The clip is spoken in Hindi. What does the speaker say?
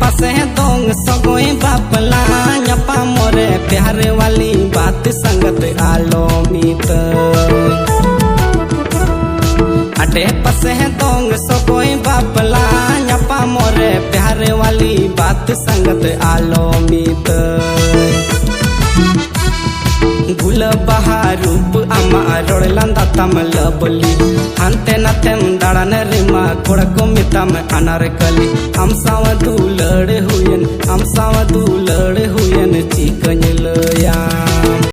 पासे दोंग सगोई बापला न्यापा मोरे प्यारे वाली बात संगत आलो मीत अटे पासे दोंग सगोई बापला न्यापा मोरे प्यारे वाली बात संगत आलो मीत गुल बहारूप आमा रोड लंदा तम लबली हंते नतेम दाड़ान रिमा कोड़ा को मिता में अनारकली हम साव दूलड़ हुयन चीकन लया।